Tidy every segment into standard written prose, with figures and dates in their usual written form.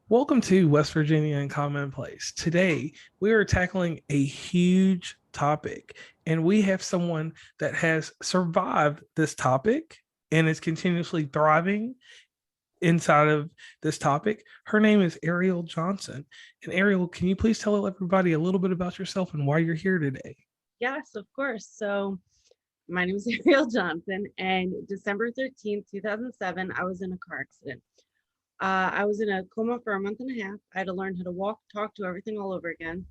Welcome to West Virginia and Commonplace. Today, we are tackling a huge topic, and we have someone that has survived this topic and is continuously thriving inside of this topic. Her name is Ariel Johnson. And Ariel, can you please tell everybody a little bit about yourself and why you're here today? Yes, of course. So my name is Ariel Johnson, and December 13th, 2007, I was in a car accident. I was in a coma for a month and a half. I had to learn how to walk, talk, do everything all over again.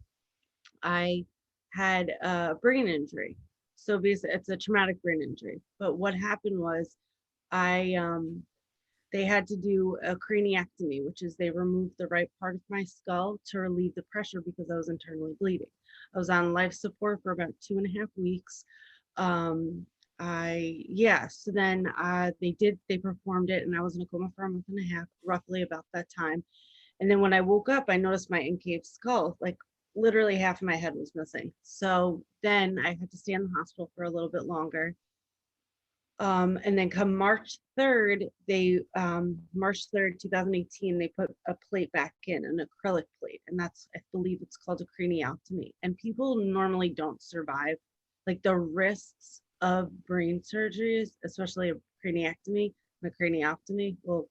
I had a brain injury. So basically, it's a traumatic brain injury. But what happened was I they had to do a craniectomy, which is they removed the right part of my skull to relieve the pressure because I was internally bleeding. I was on life support for about 2.5 weeks. So then they performed it, and I was in a coma for a month and a half, roughly about that time. And then when I woke up, I noticed my encaved skull, like literally half of my head was missing. So then I had to stay in the hospital for a little bit longer. And then come March 3rd, 2018, they put a plate back in, an acrylic plate. And I believe it's called a craniotomy. And people normally don't survive. Like the risks of brain surgeries, especially a craniectomy, the craniotomy, well,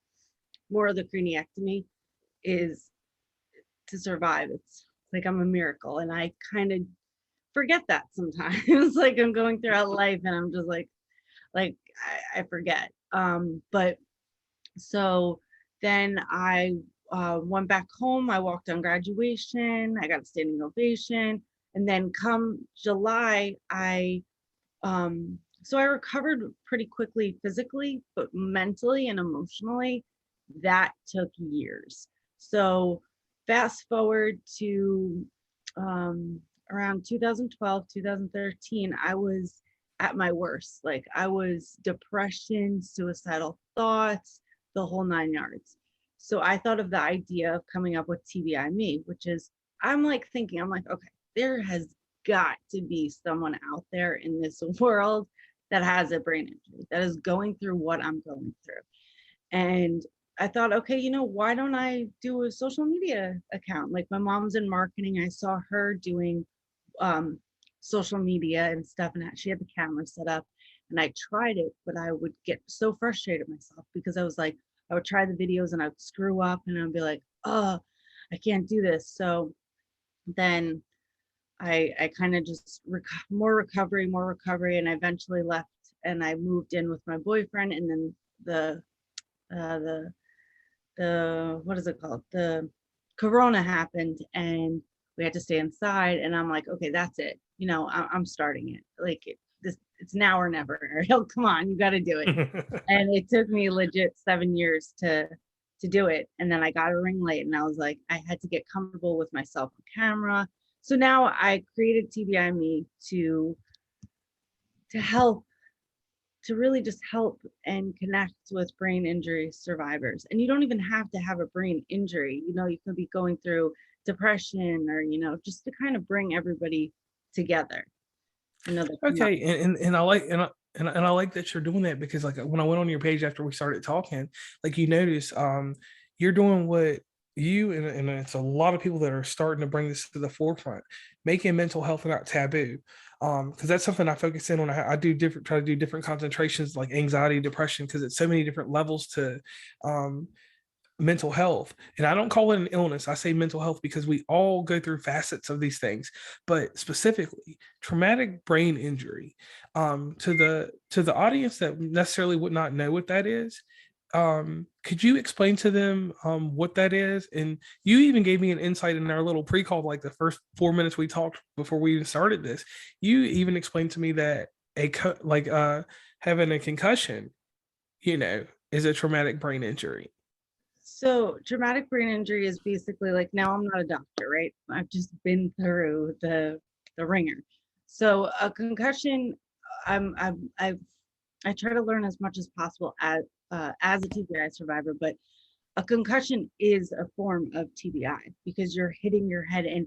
more of the craniectomy is to survive. It's like I'm a miracle. And I kind of forget that sometimes. Like I'm going throughout life and I'm just like I forget. But so then I went back home. I walked on graduation. I got a standing ovation, and then come July, I recovered pretty quickly physically, but mentally and emotionally, that took years. So fast forward to around 2012, 2013, I was at my worst. Like I was depression, suicidal thoughts, the whole 9 yards. So I thought of the idea of coming up with TBI me, which is I'm like thinking, I'm like, okay, there has got to be someone out there in this world that has a brain injury, that is going through what I'm going through. And I thought, okay, why don't I do a social media account? Like my mom's in marketing. I saw her doing um, social media and stuff, and she had the camera set up. And I tried it, but I would get so frustrated myself because I was like, I would try the videos and I'd screw up and I'd be like, oh, I can't do this. So then I kind of just more recovery, and I eventually left and I moved in with my boyfriend, and then the uh, the what is it called? The corona happened and we had to stay inside, and I'm like, okay, that's it. I'm starting it. Like it's now or never. Ariel, come on, you got to do it. And it took me legit 7 years to do it. And then I got a ring light, and I was like, I had to get comfortable with myself on camera. So now I created TBI Me to help, to really just help and connect with brain injury survivors. And you don't even have to have a brain injury. You could be going through depression or, just to kind of bring everybody together. That Okay, and I like and I like that you're doing that because like when I went on your page after we started talking, like you notice you're doing what and it's a lot of people that are starting to bring this to the forefront, making mental health not taboo. Because that's something I focus in on. I do try to do different concentrations like anxiety, depression, because it's so many different levels to mental health. And I don't call it an illness. I say mental health because we all go through facets of these things, but specifically traumatic brain injury. To the audience that necessarily would not know what that is, could you explain to them what that is? And you even gave me an insight in our little pre-call, like the first 4 minutes we talked before we even started this. You even explained to me that having a concussion, is a traumatic brain injury. So traumatic brain injury is basically like, now I'm not a doctor, right? I've just been through the ringer. So a concussion, I try to learn as much as possible as a TBI survivor, but a concussion is a form of TBI because you're hitting your head. And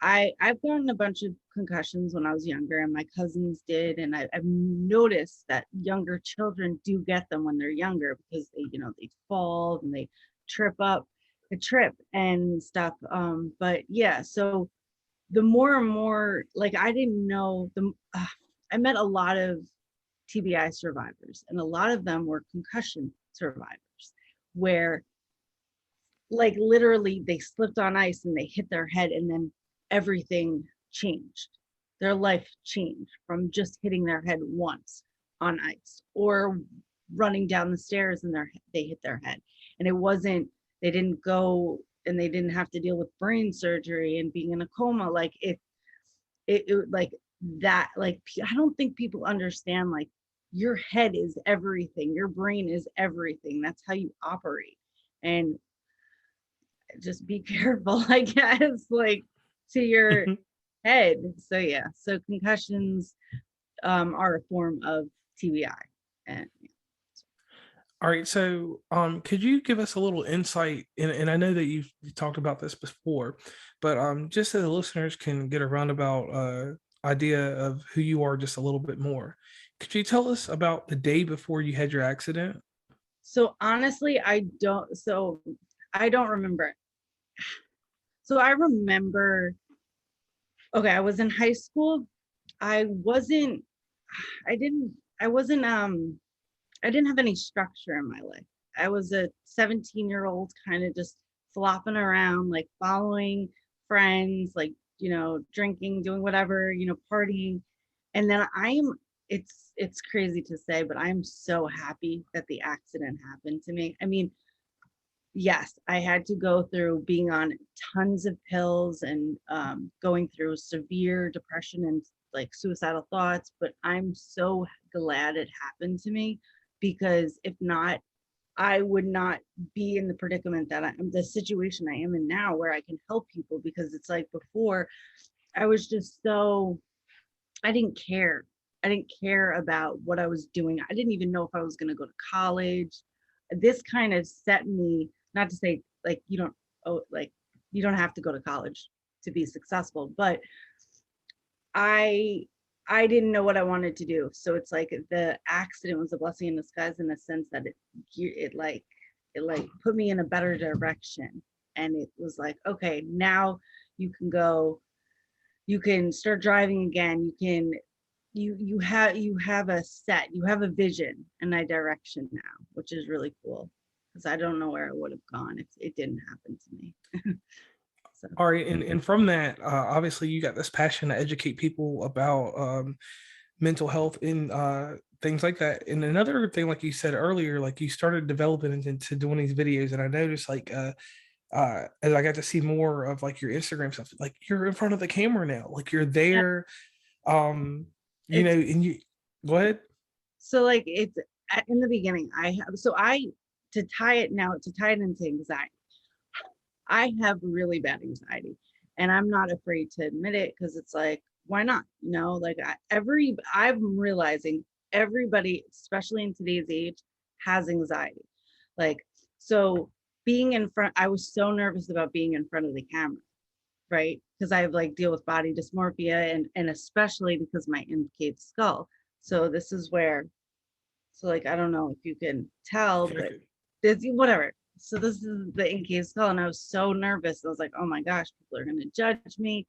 I've gotten a bunch of concussions when I was younger, and my cousins did, and I've noticed that younger children do get them when they're younger because they fall and they trip up. a trip and stuff. But yeah, so the more and more, like, I didn't know I met a lot of TBI survivors, and a lot of them were concussion survivors, where like literally they slipped on ice and they hit their head, and then everything changed. Their life changed from just hitting their head once on ice, or running down the stairs and they hit their head. And it wasn't, they didn't go and they didn't have to deal with brain surgery and being in a coma. Like it like that, like I don't think people understand, like, your head is everything, your brain is everything, that's how you operate. And just be careful, I guess, like, to your head. So yeah, so concussions are a form of TBI. And All right, so could you give us a little insight? And I know that you talked about this before, but just so the listeners can get a roundabout idea of who you are just a little bit more, could you tell us about the day before you had your accident? so honestly, I don't remember. So I remember, okay, I was in high school. I wasn't, I didn't, I wasn't, I didn't have any structure in my life. I was a 17-year-old kind of just flopping around, like following friends, like, drinking, doing whatever, partying. And then it's crazy to say, but I'm so happy that the accident happened to me. I mean, yes, I had to go through being on tons of pills and going through severe depression and like suicidal thoughts, but I'm so glad it happened to me, because if not, I would not be in the predicament that I'm, the situation I am in now, where I can help people. Because it's like before, I was just so, I didn't care. I didn't care about what I was doing. I didn't even know if I was going to go to college. This kind of set me, not to say like like you don't have to go to college to be successful, but I I didn't know what I wanted to do. So it's like the accident was a blessing in disguise, in the sense that it put me in a better direction. And it was like, okay, now you can go, you can start driving again. You can, you have you have a vision and a direction now, which is really cool, because I don't know where I would have gone if it didn't happen to me. So All right, and from that, obviously, you got this passion to educate people about mental health and things like that. And another thing, like you said earlier, like you started developing into doing these videos, and I noticed like as I got to see more of like your Instagram stuff, like you're in front of the camera now, like you're yeah, there, um, it's and you go ahead. so like it's in the beginning. I have so I to tie it into anxiety. I have really bad anxiety, and I'm not afraid to admit it, because it's like, why not? Like I'm realizing everybody, especially in today's age, has anxiety. Like, so being in front, I was so nervous about being in front of the camera, right? Because I have like deal with body dysmorphia, and especially because my incave skull. So this is where, so like, I don't know if you can tell, but this, whatever. So this is the in skull, and I was so nervous. I was like, oh my gosh, people are gonna judge me.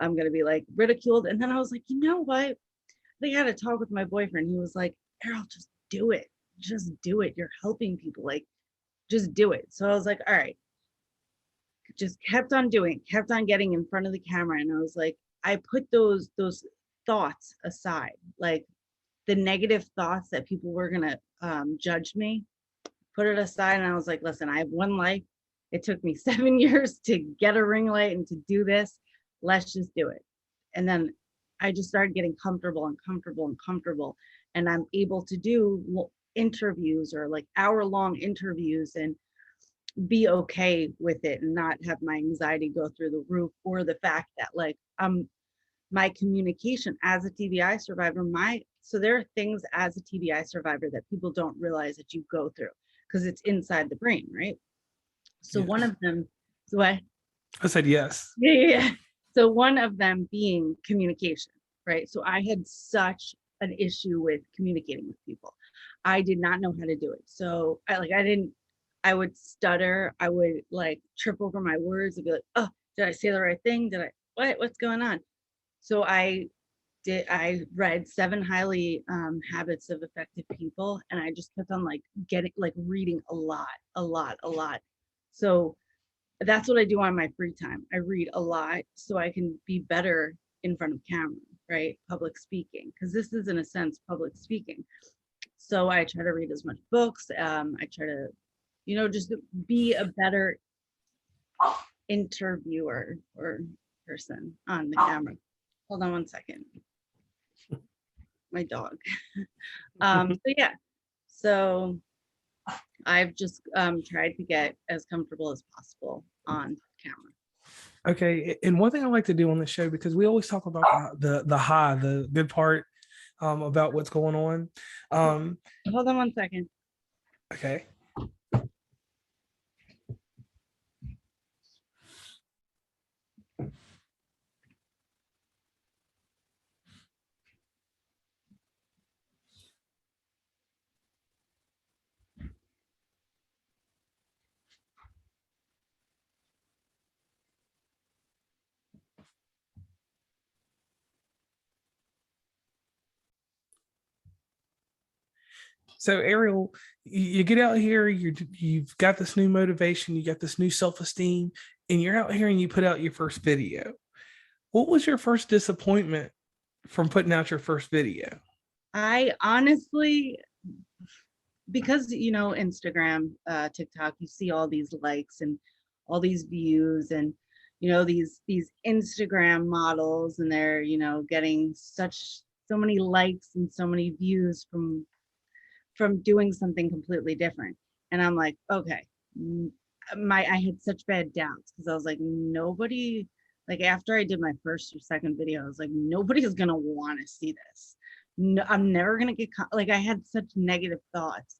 I'm gonna be like ridiculed. And then I was like, you know what? I think I had a talk with my boyfriend. He was like, Ariel, just do it. Just do it. You're helping people. Like, just do it. So I was like, all right. Just kept on doing, kept on getting in front of the camera. And I was like, I put those thoughts aside, like the negative thoughts that people were gonna judge me, put it aside. And I was like, listen, I have one life. It took me 7 years to get a ring light and to do this. Let's just do it. And then I just started getting comfortable and comfortable and comfortable. And I'm able to do interviews, or like hour-long interviews, and be okay with it, and not have my anxiety go through the roof, or the fact that like my communication as a TBI survivor, so there are things as a TBI survivor that people don't realize that you go through, because it's inside the brain, right? So one Yes, of them, so I, I said yes. yeah, yeah, yeah. So one of them being communication, right? So I had such an issue with communicating with people. I did not know how to do it. So I didn't. I would stutter. I would like trip over my words and be like, oh, did I say the right thing? Did I, what's going on? So I read Seven Highly Habits of Effective People, and I just kept on like reading a lot, a lot, a lot. So that's what I do on my free time. I read a lot so I can be better in front of camera, right? Public speaking, because this is in a sense public speaking. So I try to read as much books. I try to, just be a better interviewer or person on the camera. Hold on one second. My dog. So yeah, so I've just tried to get as comfortable as possible on camera. Okay, and one thing I like to do on the show, because we always talk about the high, the good part, about what's going on. Hold on one second. Okay. So Ariel, you get out here, you've got this new motivation, you got this new self-esteem, and you're out here and you put out your first video. What was your first disappointment from putting out your first video? I honestly, because Instagram, TikTok, you see all these likes and all these views, and these Instagram models, and they're getting so many likes and so many views from doing something completely different. And I'm like, okay, I had such bad doubts because I was like, nobody, like after I did my first or second video, I was like, nobody's gonna want to see this. No, I'm never gonna get like I had such negative thoughts,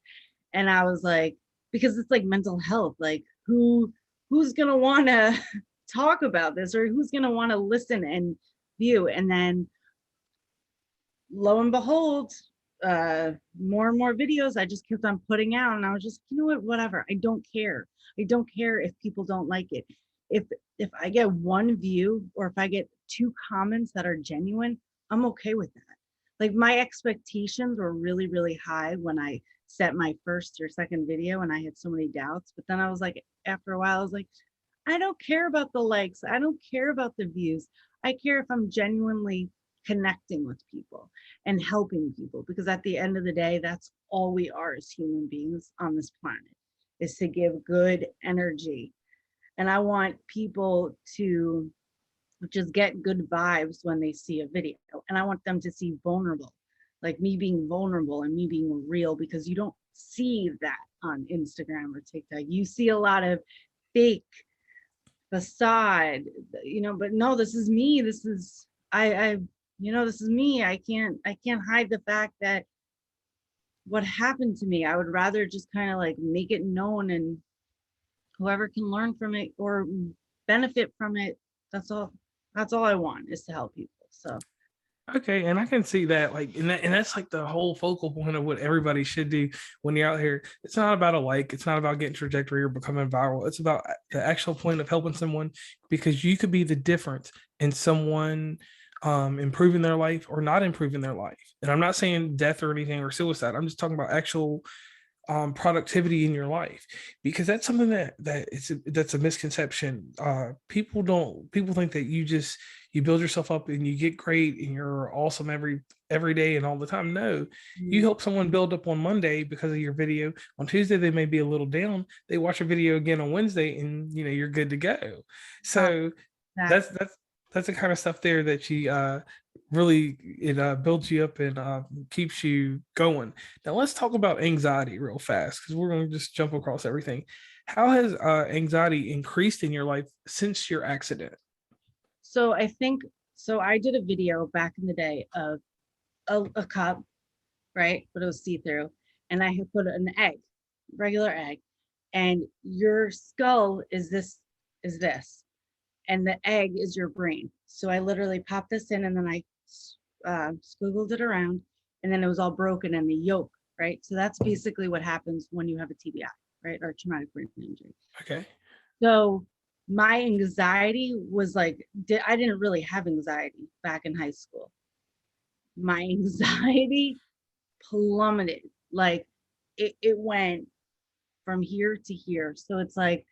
and I was like, because it's like mental health, like who's gonna want to talk about this, or who's gonna want to listen and view? And then lo and behold, more and more videos I just kept on putting out, and I was just, what, whatever. I don't care. I don't care if people don't like it. If I get one view, or if I get two comments that are genuine, I'm okay with that. Like my expectations were really, really high when I set my first or second video, and I had so many doubts. But then I was like, after a while, I was like, I don't care about the likes. I don't care about the views. I care if I'm genuinely connecting with people and helping people, because at the end of the day, that's all we are as human beings on this planet, is to give good energy. And I want people to just get good vibes when they see a video, and I want them to see vulnerable, like me being vulnerable and me being real, because you don't see that on Instagram or TikTok. You see a lot of fake facade, but no, this is me. This is I this is me. I can't hide the fact that what happened to me. I would rather just kind of like make it known, and whoever can learn from it or benefit from it, that's all I want, is to help people. So Okay, and I can see that, like, and that's like the whole focal point of what everybody should do when you're out here. It's not about a like, it's not about getting trajectory or becoming viral. It's about the actual point of helping someone, because you could be the difference in someone improving their life or not improving their life. And I'm not saying death or anything or suicide. I'm just talking about actual productivity in your life, because that's something that's a misconception. People think that you build yourself up and you get great and you're awesome every day and all the time. No, you help someone build up on Monday because of your video. On Tuesday they may be a little down, they watch a video again on Wednesday, and you're good to go. So that that's the kind of stuff there that you really, it builds you up and keeps you going. Now let's talk about anxiety real fast, because we're going to just jump across everything. How has anxiety increased in your life since your accident? so I think so I did a video back in the day of a cup, right? But it was see-through, and I had put an egg, regular egg, and your skull is this, and the egg is your brain. So I literally popped this in, and then I squiggled it around, and then it was all broken in the yolk, right? So that's basically what happens when you have a TBI, right? Or traumatic brain injury. Okay. So my anxiety was like, I didn't really have anxiety back in high school. My anxiety plummeted. Like it went from here to here. So it's like,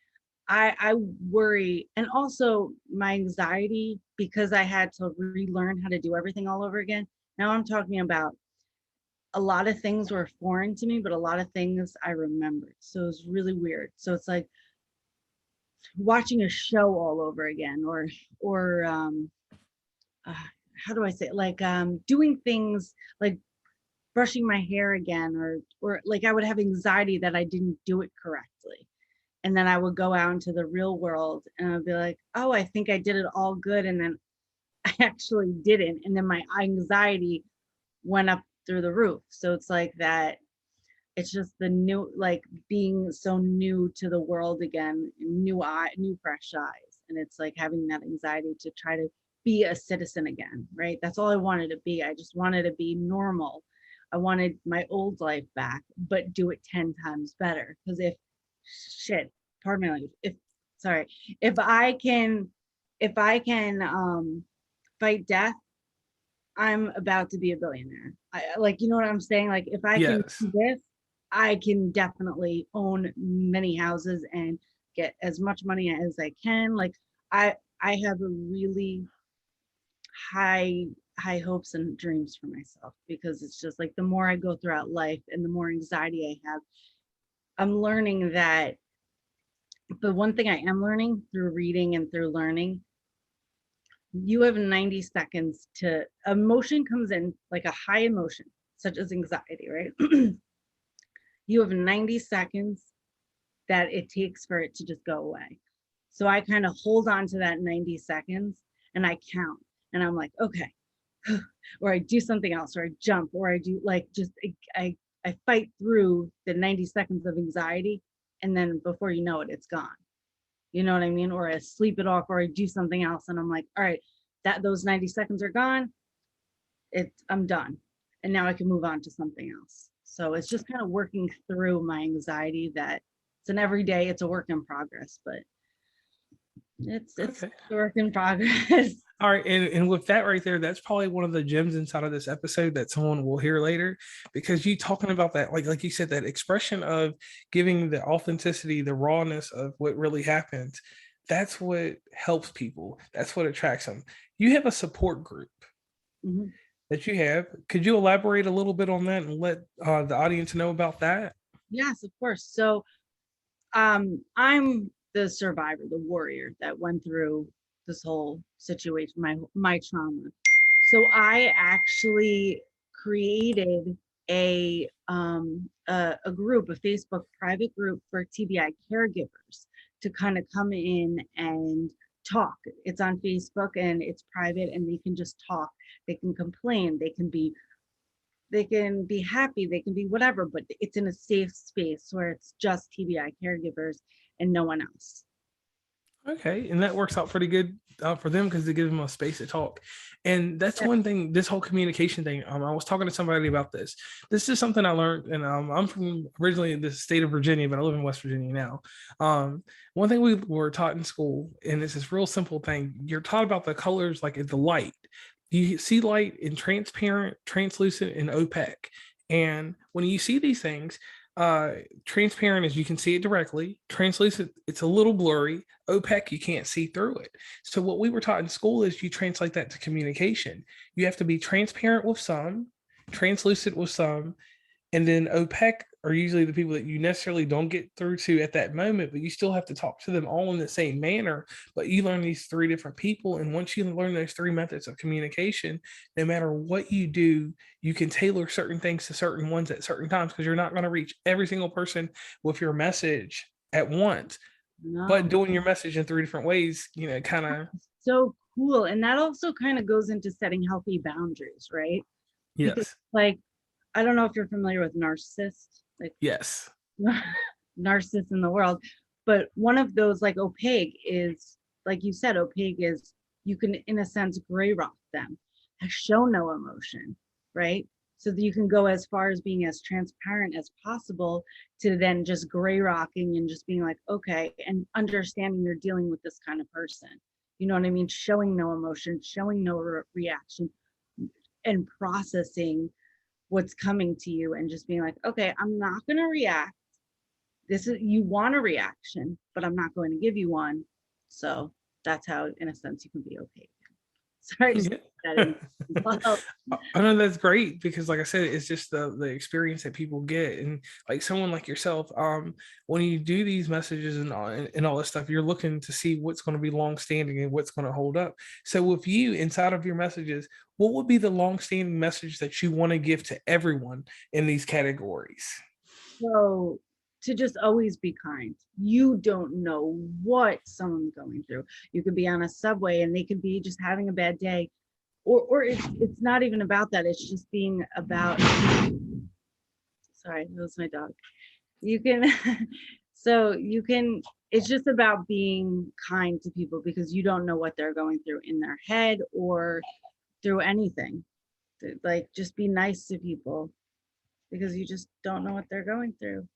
I worry. And also my anxiety, because I had to relearn how to do everything all over again. Now I'm talking about a lot of things were foreign to me, but a lot of things I remembered. So it was really weird. So it's like watching a show all over again, or uh, how do I say it? Like doing things like brushing my hair again, or like I would have anxiety that I didn't do it correctly. And then I would go out into the real world and I'd be like, oh, I think I did it all good. And then I actually didn't. And then my anxiety went up through the roof. So it's like that. It's just the new, like being so new to the world again, new fresh eyes. And it's like having that anxiety to try to be a citizen again, right? That's all I wanted to be. I just wanted to be normal. I wanted my old life back, but do it 10 times better. Because if shit, pardon my language, if sorry, if I can fight death, I'm about to be a billionaire. Like, you know what I'm saying? Like, if I can Yes. do this, I can definitely own many houses and get as much money as I can. Like, I have a really high high hopes and dreams for myself, because it's just like the more I go throughout life and the more anxiety I have, I'm learning that the one thing I am learning through reading and through learning, you have 90 seconds to emotion comes in, like a high emotion such as anxiety, right? You have 90 seconds that it takes for it to just go away. So I kind of hold on to that 90 seconds and I count, and I'm like, okay, or I do something else, or I jump, or I do like just I fight through the 90 seconds of anxiety, and then before you know it, it's gone. You know what I mean? Or I sleep it off, or I do something else, and I'm like, all right, that those 90 seconds are gone. I'm done, and now I can move on to something else. So it's just kind of working through my anxiety. That it's an everyday, it's a work in progress, but it's Okay. a work in progress. All right, and with that right there, that's probably one of the gems inside of this episode that someone will hear later, because you talking about that, like you said, that expression of giving the authenticity, the rawness of what really happens. That's what helps people. That's what attracts them. You have a support group Mhm. that you have. Could you elaborate a little bit on that and let the audience know about that? Yes, of course. So I'm the survivor, the warrior that went through this whole situation, my trauma. So I actually created a group, a Facebook private group for TBI caregivers to kind of come in and talk. It's on Facebook and it's private, and they can just talk. They can complain, they can be happy, they can be whatever, but it's in a safe space where it's just TBI caregivers and no one else. Okay, and that works out pretty good for them because it gives them a space to talk. And that's one thing. This whole communication thing. I was talking to somebody about this. This is something I learned, and I'm from originally the state of Virginia, but I live in West Virginia now. One thing we were taught in school, and it's this real simple thing. You're taught about the colors, like the light. You see light in transparent, translucent, and opaque. And when you see these things, transparent is you can see it directly, translucent it's a little blurry, opaque you can't see through it. So what we were taught in school is you translate that to communication. You have to be transparent with some, translucent with some, and then opaque are usually the people that you necessarily don't get through to at that moment, but you still have to talk to them all in the same manner. But you learn these three different people. And once you learn those three methods of communication, no matter what you do, you can tailor certain things to certain ones at certain times, because you're not going to reach every single person with your message at once. But No, doing your message in three different ways, kind of, so cool. And that also kind of goes into setting healthy boundaries, right? Because yes, like, I don't know if you're familiar with narcissists, like yes. narcissists in the world, but one of those, like opaque, is like you said, opaque is you can in a sense gray rock them, show no emotion, right? so that you can go as far as being as transparent as possible to then just gray rocking and just being like, okay, and understanding you're dealing with this kind of person. You know what I mean? Showing no emotion, showing no reaction, and processing what's coming to you and just being like, okay, I'm not going to react. This is, you want a reaction, but I'm not going to give you one. So that's how, in a sense, you can be okay. Sorry, just that Yeah. in. Well, I know that's great because, like I said, it's just the experience that people get, and like someone like yourself, when you do these messages and all this stuff, you're looking to see what's going to be long standing and what's going to hold up. So, with you inside of your messages, what would be the long standing message that you want to give to everyone in these categories? so to just always be kind. You don't know what someone's going through. You could be on a subway and they could be just having a bad day, or it's not even about that. It's just being about. Sorry, that was my dog. You can, so you can. It's just about being kind to people because you don't know what they're going through in their head or through anything. Like, just be nice to people because you just don't know what they're going through.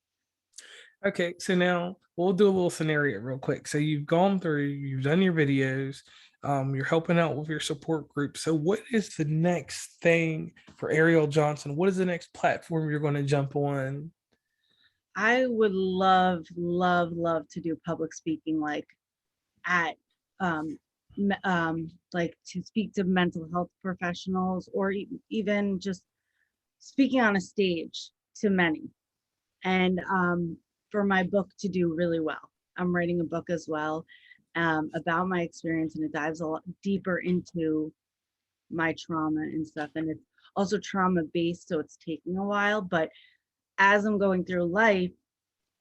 Okay, so now we'll do a little scenario real quick. So you've gone through, you've done your videos, you're helping out with your support group. So what is the next thing for Ariel Johnson? What is the next platform you're going to jump on? I would love, love, love to do public speaking, like at, um, like to speak to mental health professionals, or even just speaking on a stage to many. And for my book to do really well. I'm writing a book as well, about my experience, and it dives a lot deeper into my trauma and stuff. And it's also trauma based, so it's taking a while. But as I'm going through life,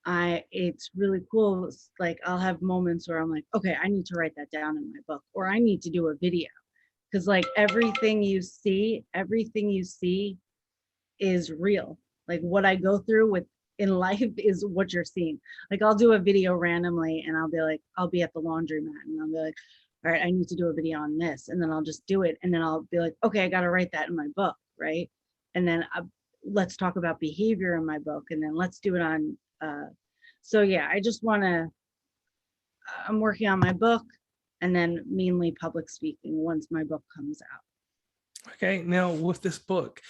it's really cool. Like, I'll have moments where I'm like, okay, I need to write that down in my book, or I need to do a video. Because like everything you see is real. Like, what I go through with in life is what you're seeing. Like, I'll do a video randomly and I'll be like, I'll be at the laundromat and I'll be like, all right, I need to do a video on this. And then I'll just do it. And then I'll be like, okay, I got to write that in my book. Right. And then let's talk about behavior in my book. And then let's do it on. So yeah, I just want to, I'm working on my book and then mainly public speaking once my book comes out. Okay, now with this book,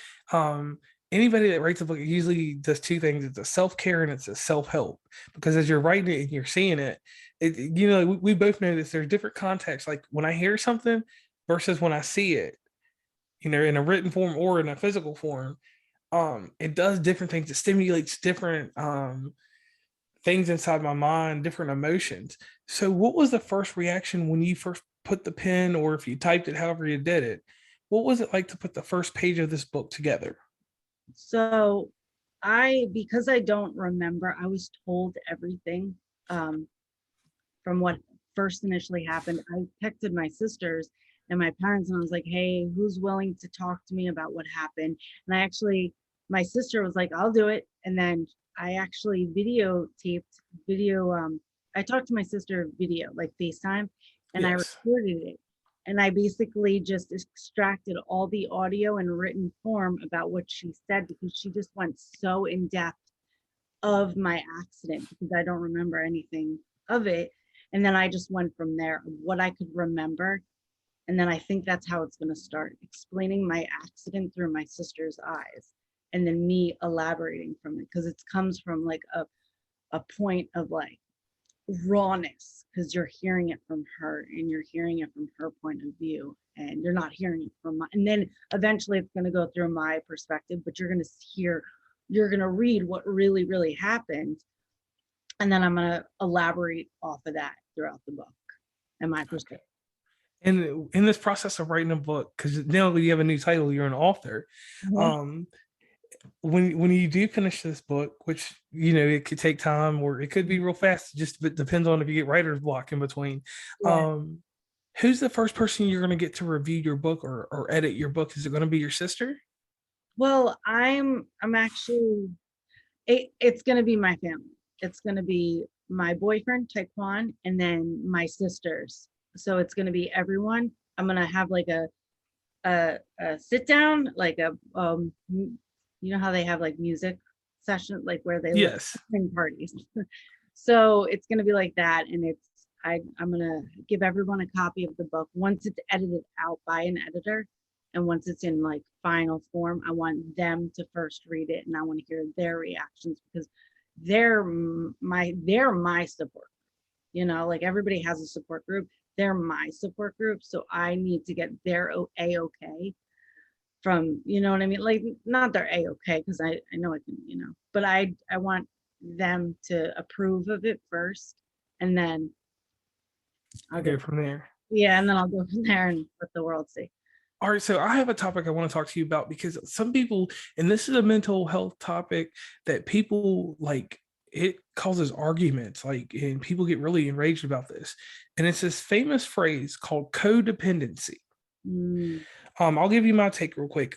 anybody that writes a book usually does two things. It's a self-care and it's a self-help. Because as you're writing it and you're seeing it, we both know this. There's different contexts. Like when I hear something versus when I see it, in a written form or in a physical form, it does different things. It stimulates different things inside my mind, different emotions. So what was the first reaction when you first put the pen, or if you typed it, however you did it? What was it like to put the first page of this book together? So because I don't remember, I was told everything, um, from what first initially happened. I texted my sisters and my parents and I was like, hey, who's willing to talk to me about what happened? And my sister was like, I'll do it. And then I actually I talked to my sister video, like FaceTime, and I Yes. recorded it. And I basically just extracted all the audio in written form about what she said because she just went so in depth of my accident because I don't remember anything of it. And then I just went from there, what I could remember. And then I think that's how it's going to start, explaining my accident through my sister's eyes. And then me elaborating from it because it comes from like a point of like rawness because you're hearing it from her and you're hearing it from her point of view and you're not hearing it from my, and then eventually it's going to go through my perspective, but you're going to read what really, really happened. And then I'm going to elaborate off of that throughout the book and my Okay. perspective. And in this process of writing a book, because now you have a new title, you're an author. Mhm. Um, when you do finish this book, which it could take time or it could be real fast, just it depends on if you get writer's block in between. Yeah. Um, who's the first person you're going to get to review your book or edit your book? Is it going to be your sister? Well, I'm actually, it's going to be my family. It's going to be my boyfriend, Taekwon, and then my sisters. So it's going to be everyone. I'm going to have like a sit down, like You know how they have like music session, like where they Yes. listening parties. So it's gonna be like that, and I'm gonna give everyone a copy of the book once it's edited out by an editor, and once it's in like final form, I want them to first read it, and I want to hear their reactions because they're my support. You know, like everybody has a support group. They're my support group, so I need to get their a-okay from, you know what I mean? Like not their a-okay because I know I can, but I want them to approve of it first, and then I'll Go get from there. yeah, and then I'll go from there and let the world see. All right, so I have a topic I want to talk to you about because some people, and this is a mental health topic that people like, it causes arguments, like, and people get really enraged about this. And it's this famous phrase called codependency. Mm, I'll give you my take real quick.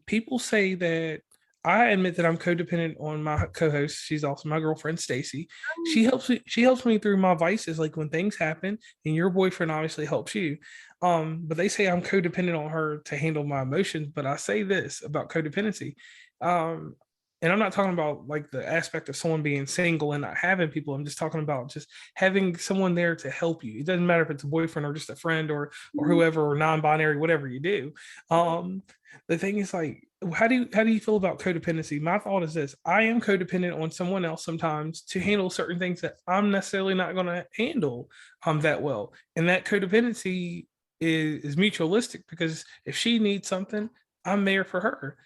People say that I admit that I'm codependent on my co-host. She's also my girlfriend, Stacy. She helps me. She helps me through my vices, like when things happen, and your boyfriend obviously helps you. But they say I'm codependent on her to handle my emotions. But I say this about codependency. Um, and I'm not talking about like the aspect of someone being single and not having people. I'm just talking about just having someone there to help you. It doesn't matter if it's a boyfriend or just a friend or mm, whoever or non-binary, whatever you do. Um, the thing is like, how do you feel about codependency? My thought is this: I am codependent on someone else sometimes to handle certain things that I'm necessarily not going to handle that well, and that codependency is mutualistic because if she needs something, I'm there for her.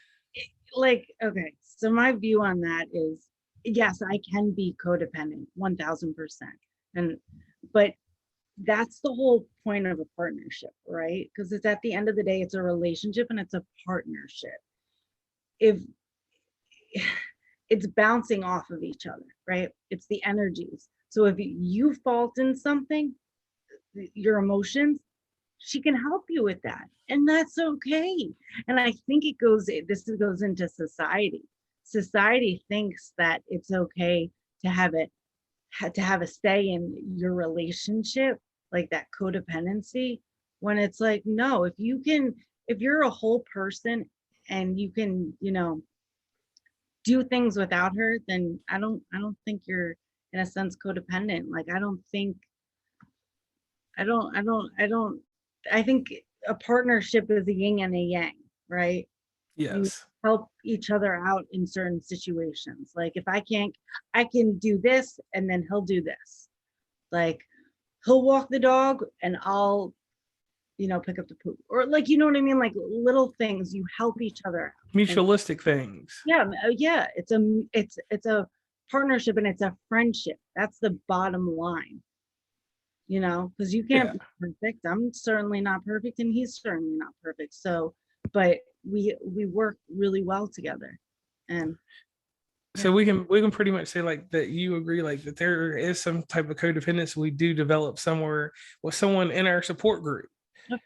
like okay, so my view on that is yes, I can be codependent 1000%, and but that's the whole point of a partnership, right? Because it's at the end of the day, it's a relationship and it's a partnership. If it's bouncing off of each other, right? It's the energies. So if you fault in something, your emotions, she can help you with that. And that's okay. And I think this goes into society. Society thinks that it's okay to have a say in your relationship, like that codependency, when it's like, no, if you're a whole person and you can, do things without her, then I don't think you're in a sense codependent. Like I don't I think a partnership is a yin and a yang, right? You Yes. help each other out in certain situations. Like if I can do this and then he'll do this. Like he'll walk the dog and I'll, pick up the poop. Or like, you know what I mean? Like little things, you help each other out. And Mutualistic things. yeah, yeah, it's a partnership and it's a friendship. That's the bottom line, because you can't Yeah. be perfect. I'm certainly not perfect, and he's certainly not perfect. So, but we work really well together, and yeah, So we can pretty much say like that you agree like that there is some type of codependence we do develop somewhere with someone in our support group. of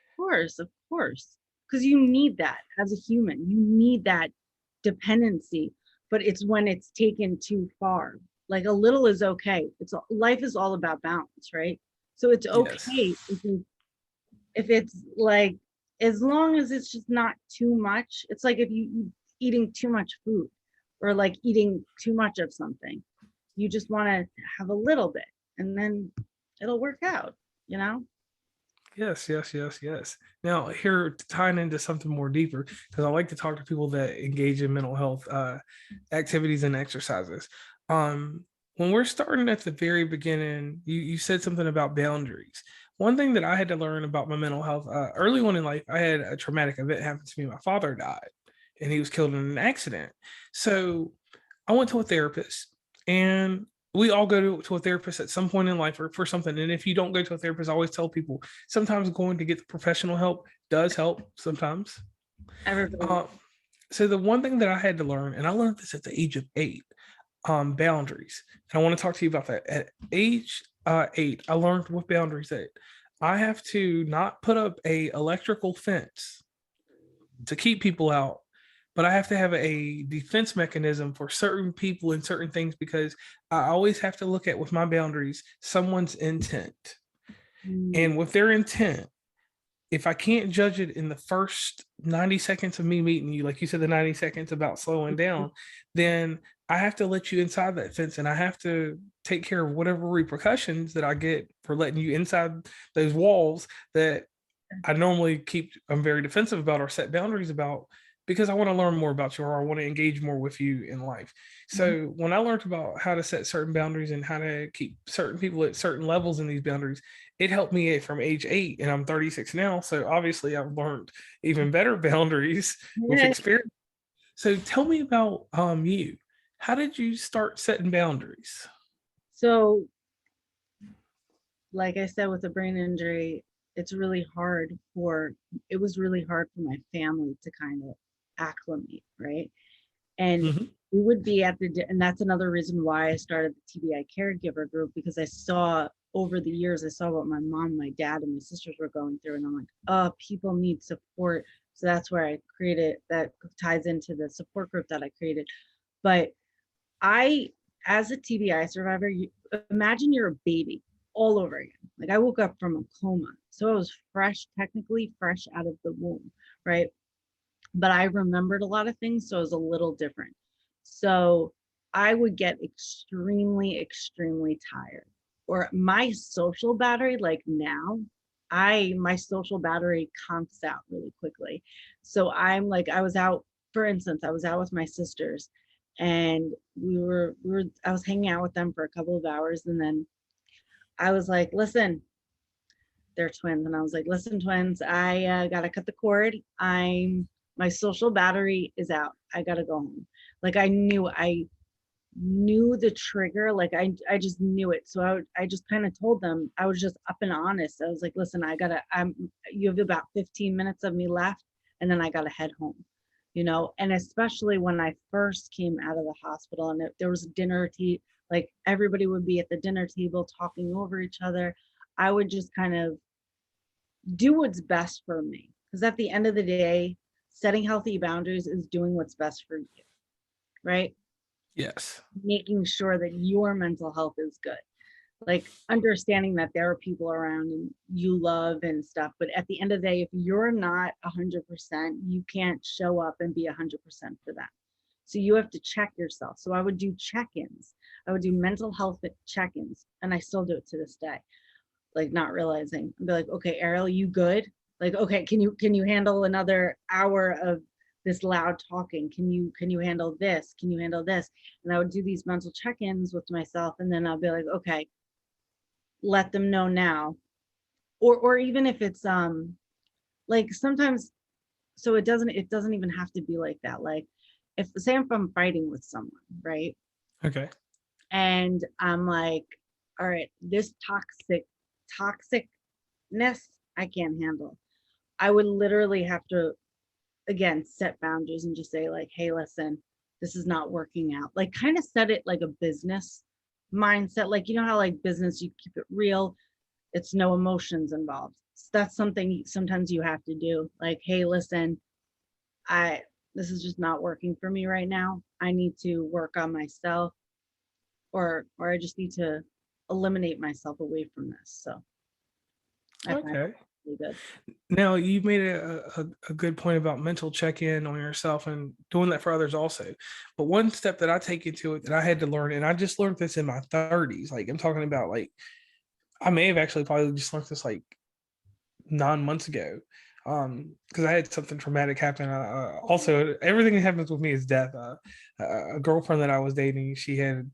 course, because you need that as a human. You need that dependency, but it's when it's taken too far. Like a little is okay. Life is all about balance, right? So it's Yes. okay if it's like, as long as it's just not too much. It's like if you eating too much food or like eating too much of something, you just want to have a little bit and then it'll work out, you know. Yes, yes, yes, yes. Now, here tying into something more deeper, because I like to talk to people that engage in mental health activities and exercises. When we're starting at the very beginning, you said something about boundaries. One thing that I had to learn about my mental health early on in life, I had a traumatic event happen to me. My father died, and he was killed in an accident. So I went to a therapist, and we all go to a therapist at some point in life for something. And if you don't go to a therapist, I always tell people sometimes going to get professional help does help sometimes. Everybody. Uh, so the one thing that I had to learn, and I learned this at the age of 8, boundaries. And I want to talk to you about that. At age 8, I learned with boundaries that I have to not put up a electrical fence to keep people out, but I have to have a defense mechanism for certain people and certain things because I always have to look at with my boundaries someone's intent. Mm, And with their intent, if I can't judge it in the first 90 seconds of me meeting you, like you said, the 90 seconds about slowing down, then I have to let you inside that fence and I have to take care of whatever repercussions that I get for letting you inside those walls that I normally keep, I'm very defensive about or set boundaries about because I want to learn more about you or I want to engage more with you in life. Mhm. So when I learned about how to set certain boundaries and how to keep certain people at certain levels in these boundaries, it helped me from age 8 and I'm 36 now. So obviously I've learned even better boundaries with Yeah. experience. So tell me about you. How did you start setting boundaries? So, like I said, with a brain injury, it was really hard for my family to kind of acclimate, right? And Mhm. we would be and that's another reason why I started the TBI caregiver group, because I saw over the years, I saw what my mom, my dad, and my sisters were going through. And I'm like, oh, people need support. So that's where I created that, ties into the support group that I created. But I, as a TBI survivor, imagine you're a baby all over again. Like I woke up from a coma. So I was fresh, technically fresh out of the womb, right? But I remembered a lot of things, so it was a little different. So I would get extremely, extremely tired. Or my social battery, like now, my social battery conks out really quickly. So I'm like, I was out, for instance, I was out with my sisters and I was hanging out with them for a couple of hours. And then I was like, listen, they're twins. And I was like, listen, twins, I gotta cut the cord. My social battery is out. I gotta go home. Like I knew the trigger. Like I just knew it. So I just kind of told them, I was just up and honest. I was like, listen, you have about 15 minutes of me left and then I gotta head home. And especially when I first came out of the hospital and there was like everybody would be at the dinner table talking over each other. I would just kind of do what's best for me. Because at the end of the day, setting healthy boundaries is doing what's best for you, right? Yes. Making sure that your mental health is good. Like understanding that there are people around and you love and stuff. But at the end of the day, if you're not 100%, you can't show up and be 100% for them. So you have to check yourself. So I would do check-ins. I would do mental health check-ins, and I still do it to this day, like not realizing. I'd be like, okay, Ariel, you good? Like, okay, can you handle another hour of this loud talking? Can you handle this? Can you handle this? And I would do these mental check-ins with myself, and then I'll be like, okay, let them know now. Or even if it's like sometimes, so it doesn't even have to be like that. Like if say if I'm fighting with someone, right? Okay. And I'm like, all right, this toxicness I can't handle. I would literally have to, again, set boundaries and just say, like, hey, listen, this is not working out. Like, kind of set it like a business mindset. Like, you know how, like, business, you keep it real, it's no emotions involved. So that's something sometimes you have to do. Like, hey, listen, I, this is just not working for me right now. I need to work on myself, or I just need to eliminate myself away from this. So I find Okay. it really good. Now you made a good point about mental check-in on yourself and doing that for others also. But one step that I take into it that I had to learn, and I just learned this in my 30s. Like I'm talking about like I may have actually probably just learned this like 9 months ago. Because I had something traumatic happen. Also, everything that happens with me is death. A girlfriend that I was dating, she had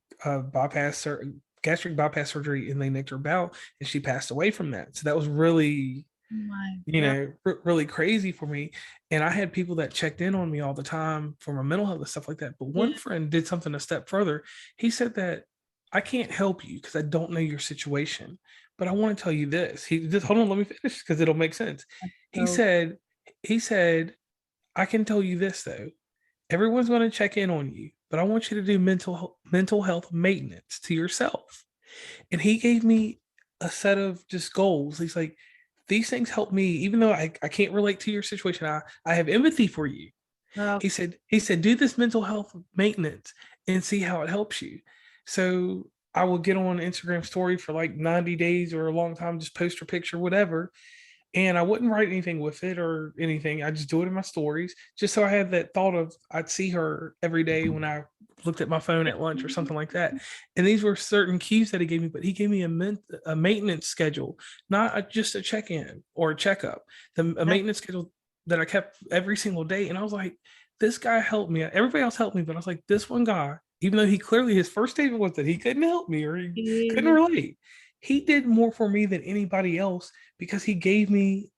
gastric bypass surgery, and they nicked her bowel, and she passed away from that. So that was really My God. really crazy for me. And I had people that checked in on me all the time for my mental health and stuff like that. But Yeah. one friend did something a step further. He said that I can't help you because I don't know your situation, but I want to tell you this. He just hold on, let me finish because it'll make sense. He So said, he said, I can tell you this though. Everyone's going to check in on you, but I want you to do mental health maintenance to yourself. And he gave me a set of just goals. He's like, these things help me, even though I can't relate to your situation. I have empathy for you. uh, He said, do this mental health maintenance and see how it helps you. So I will get on Instagram story for like 90 days or a long time, just post a picture, whatever. and I wouldn't write anything with it or anything. I just do it in my stories, just so I had that thought of I'd see her every day when I looked at my phone at lunch or something like that. And these were certain cues that he gave me, but he gave me a maintenance schedule, not just a check in or a checkup, a That's maintenance schedule that I kept every single day. And I was like, this guy helped me. Everybody else helped me, but I was like, this one guy, even though he clearly his first statement was that he couldn't help me or he couldn't he- relate, he did more for me than anybody else because he gave me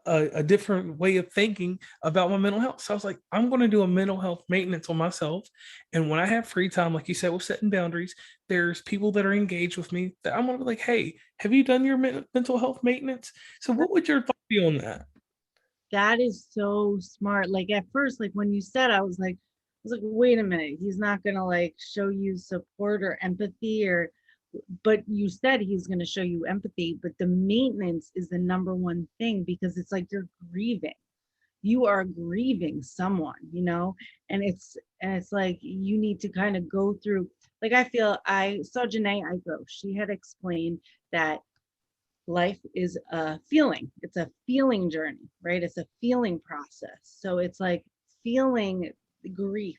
a different way of thinking about my mental health. So I was like, I'm going to do a mental health maintenance on myself. And when I have free time, like you said, with setting boundaries, there's people that are engaged with me that I'm going to be like, hey, have you done your mental health maintenance? So what would your thought be on that? that is so smart. Like at first, like when you said, I was like, wait a minute, he's not gonna like show you support or empathy or, but you said he's gonna show you empathy, but the maintenance is the number one thing because it's like you're grieving. You are grieving someone, and it's like you need to kind of go through. Like I feel I saw Janae Eiko. She had explained that life is a feeling. It's a feeling journey, right? It's a feeling process. So it's like feeling grief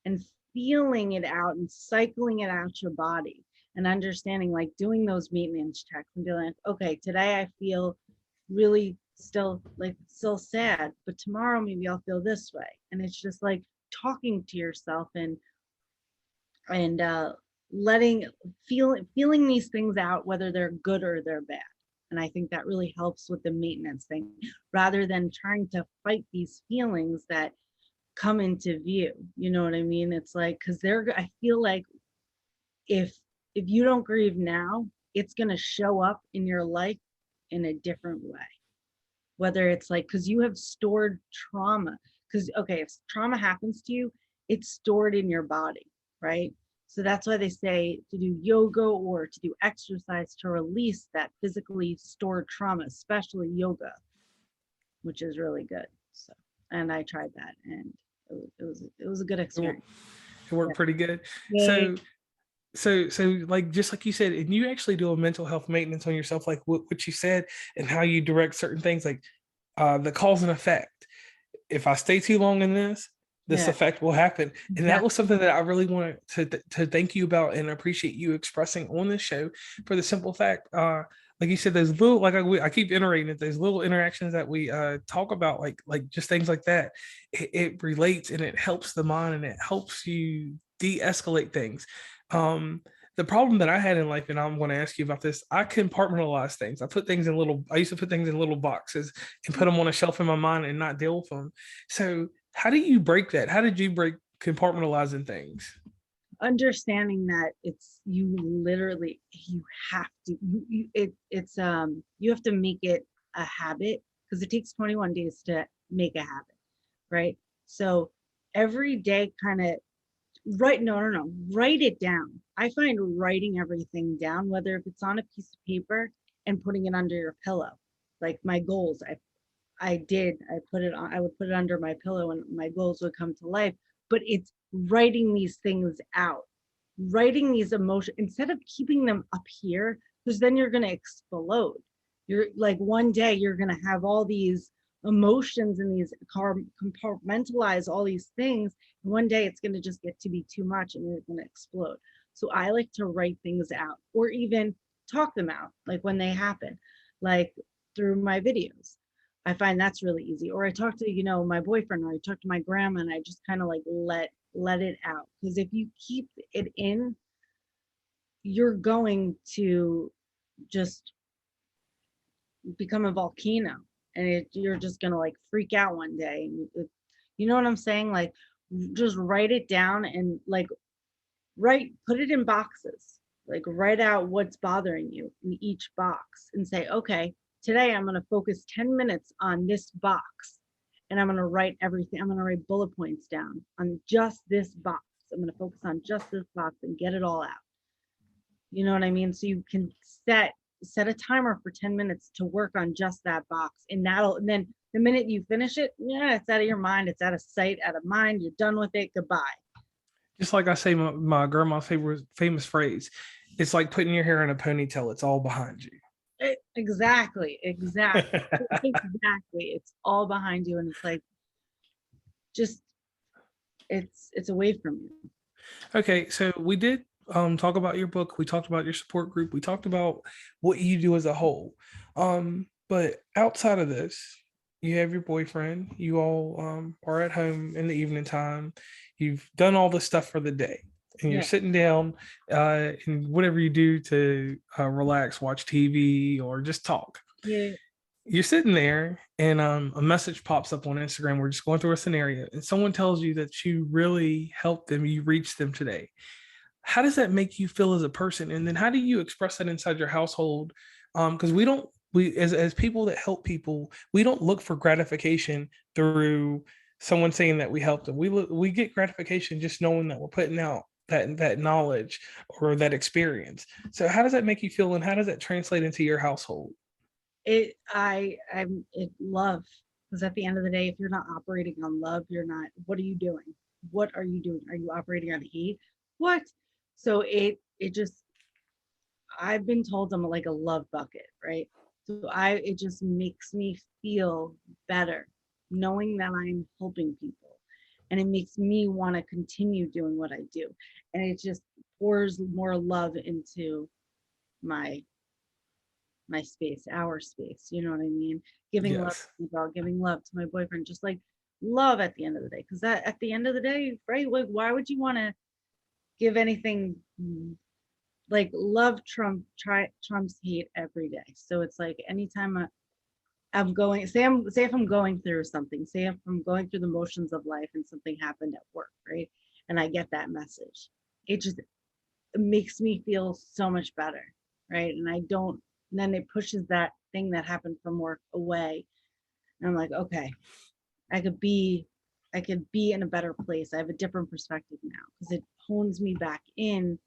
and feeling it out and cycling it out your body and understanding, like doing those maintenance checks and being like, okay, today I feel really still sad, but tomorrow maybe I'll feel this way. And it's just like talking to yourself and letting feeling these things out, whether they're good or they're bad. And I think that really helps with the maintenance thing rather than trying to fight these feelings that come into view. You know what I mean? It's like, because I feel like if you don't grieve now, it's going to show up in your life in a different way. Whether it's like, because you have stored trauma, because okay, if trauma happens to you, it's stored in your body, right? So that's why they say to do yoga or to do exercise to release that physically stored trauma, especially yoga, which is really good. So, and I tried that, and it was a good It experience. worked pretty good. Yeah. So so like just like you said, and you actually do a mental health maintenance on yourself, like what you said, and how you direct certain things, like the cause and effect. If I stay too long in this Yeah. effect will happen. And that Exactly. was something that I really wanted to thank you about and appreciate you expressing on this show for the simple fact, like you said, there's little, like I keep iterating it, there's little interactions that we talk about, like just things like that. It relates and it helps the mind and it helps you de-escalate things. The problem that I had in life, and I'm going to ask you about this, I compartmentalize things. I used to put things in little boxes and put them on a shelf in my mind and not deal with them. So how do you break that? How did you break compartmentalizing things? Understanding that it's you literally you have to you have to make it a habit because it takes 21 days to make a habit, right? So every day kind of write no write it down. I find writing everything down, whether if it's on a piece of paper and putting it under your pillow, like my goals, I put it on, I would put it under my pillow and my goals would come to life. But it's writing these things out, writing these emotions instead of keeping them up here, because then you're going to explode. You're like, one day you're going to have all these emotions and these compartmentalize all these things. And one day it's going to just get to be too much and you're going to explode. So I like to write things out or even talk them out, like when they happen, like through my videos. I find that's really easy. Or I talk to, my boyfriend, or I talk to my grandma, and I just kind of like let it out. Because if you keep it in, you're going to just become a volcano, and you're just gonna like freak out one day. You know what I'm saying? Like, just write it down and like put it in boxes. Like write out what's bothering you in each box and say, okay, today I'm going to focus 10 minutes on this box and I'm going to write everything. I'm going to write bullet points down on just this box. I'm going to focus on just this box and get it all out. You know what I mean? So you can set a timer for 10 minutes to work on just that box. And then the minute you finish it, yeah, it's out of your mind. It's out of sight, out of mind. You're done with it. Goodbye. Just like I say, my grandma's favorite famous phrase, it's like putting your hair in a ponytail. It's all behind you. Exactly. Exactly. It's all behind you, and it's like just it's away from you. Okay, so we did talk about your book, we talked about your support group, we talked about what you do as a whole. But outside of this, you have your boyfriend, you all are at home in the evening time, you've done all the stuff for the day, and you're Yeah. sitting down and whatever you do to relax, watch TV or just talk. Yeah. You're sitting there and a message pops up on Instagram. We're just going through a scenario, and someone tells you that you really helped them, you reached them today. How does that make you feel as a person? And then how do you express that inside your household? Because we don't, we as people that help people, we don't look for gratification through someone saying that we helped them. We get gratification just knowing that we're putting out that knowledge or that experience. So how does that make you feel, and how does that translate into your household? I'm it love, because at the end of the day, if you're not operating on love, you're not, what are you doing? What are you doing? Are you operating on hate? What? So it just, I've been told I'm like a love bucket, right? So it just makes me feel better knowing that I'm helping people. And it makes me want to continue doing what I do. And it just pours more love into my my space, our space. You know what I mean? Giving love Yes. to my dog, giving love to my boyfriend, just like love at the end of the day. Because that at the end of the day, right? Like, why would you want to give anything like love trumps hate every day? So it's like anytime I'm going, say if I'm going through something, say if I'm going through the motions of life and something happened at work, right? And I get that message, it just makes me feel so much better, right? And I don't, and then it pushes that thing that happened from work away. And I'm like, okay, I could be, I could be in a better place. I have a different perspective now because it hones me back in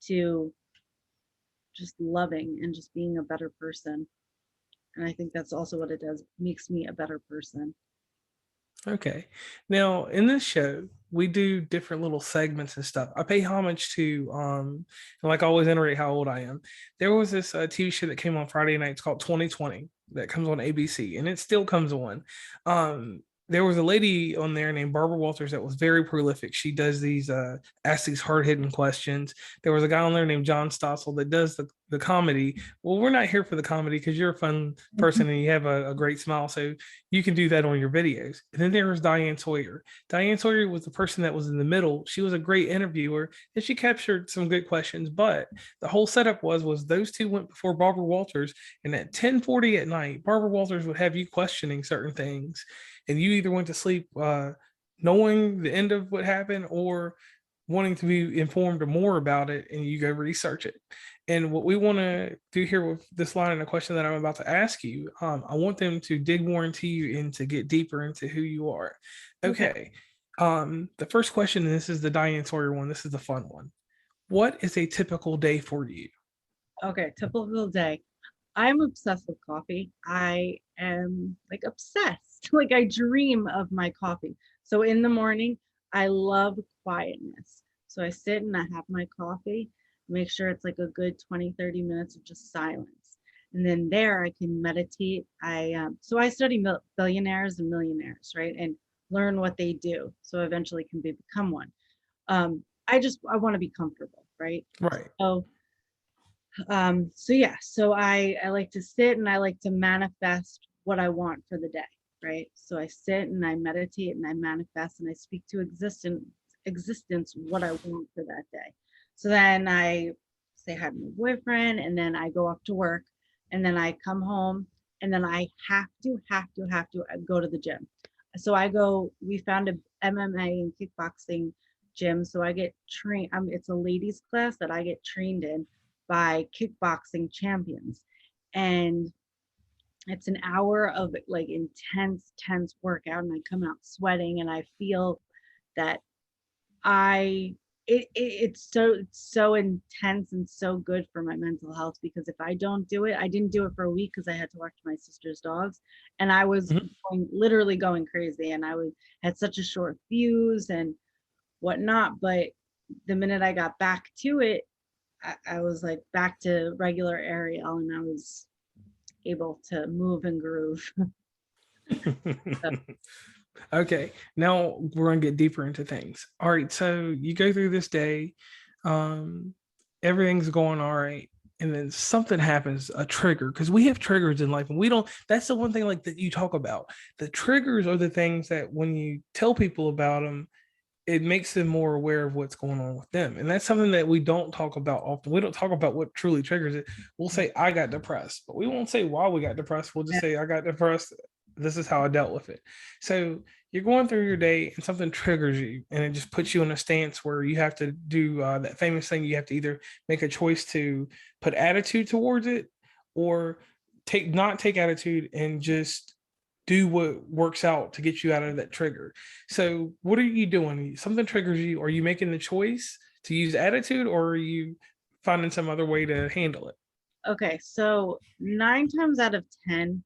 to just loving and just being a better person. And I think that's also what it does, makes me a better person. Okay. Now, in this show, we do different little segments and stuff. I pay homage to, and like I always iterate how old I am. There was this TV show that came on Friday nights called 2020 that comes on ABC, and it still comes on. There was a lady on there named Barbara Walters that was very prolific. She does these, ask these hard hitting questions. There was a guy on there named John Stossel that does the comedy. Well, we're not here for the comedy because you're a fun person and you have a great smile. So you can do that on your videos. And then there was Diane Sawyer. Diane Sawyer was the person that was in the middle. She was a great interviewer and she captured some good questions. But the whole setup was those two went before Barbara Walters, and at 10:40 at night, Barbara Walters would have you questioning certain things, and you either went to sleep knowing the end of what happened or wanting to be informed more about it, and you go research it. And what we want to do here with this line and the question that I'm about to ask you, I want them to dig more into you and to get deeper into who you are. Okay. Okay. The first question, and this is the Diane Sawyer one, this is the fun one. What is a typical day for you? Okay. Typical day. I'm obsessed with coffee. I am like obsessed. Like I dream of my coffee. So in the morning, I love quietness. So I sit and I have my coffee, make sure it's like a good 20, 30 minutes of just silence. And then there I can meditate. So I study billionaires and millionaires, right? And learn what they do. So eventually can become one. I want to be comfortable, right? Right. So so yeah, so I like to sit and I like to manifest what I want for the day, right? So I sit and I meditate and I manifest and I speak to existence what I want for that day. So then I say hi to my boyfriend and then I go off to work and then I come home and then I have to go to the gym. So we found a MMA and kickboxing gym. So I get trained. It's a ladies class that I get trained in by kickboxing champions. And it's an hour of like intense workout. And I come out sweating and I feel that I it's so intense and so good for my mental health because if I don't do it, I didn't do it for a week because I had to watch my sister's dogs and I was Mhm. literally going crazy and I was had such a short fuse and whatnot. But the minute I got back to it, I was like back to regular Ariel and I was able to move and groove. Okay, now we're gonna get deeper into things. All right, so you go through this day, um, everything's going all right, and then something happens, a trigger, because we have triggers in life, and we don't. That's the one thing like that you talk about. The triggers are the things that when you tell people about them, it makes them more aware of what's going on with them. And that's something that we don't talk about often. We don't talk about what truly triggers it. We'll say, I got depressed, but we won't say why we got depressed. We'll just say, I got depressed. This is how I dealt with it. So you're going through your day and something triggers you and it just puts you in a stance where you have to do that famous thing. You have to either make a choice to put attitude towards it or not take attitude and just do what works out to get you out of that trigger. So what are you doing? Something triggers you. Are you making the choice to use attitude or are you finding some other way to handle it? Okay, so 9 times out of 10,